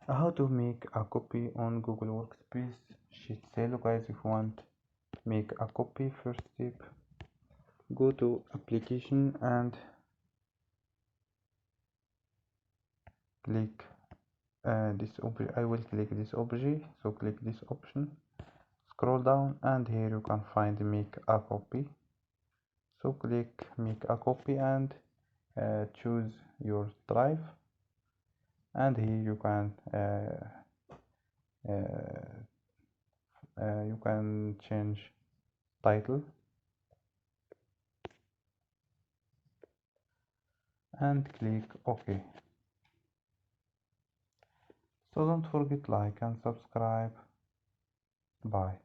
How to make a copy on Google Workspace sheet. So guys, if you want make a copy, first step, go to application and click this object. I will click this object, so click this option, scroll down, and here you can find make a copy. So click make a copy and choose your drive, and here uh, you can change title and click OK. So don't forget like and subscribe. Bye.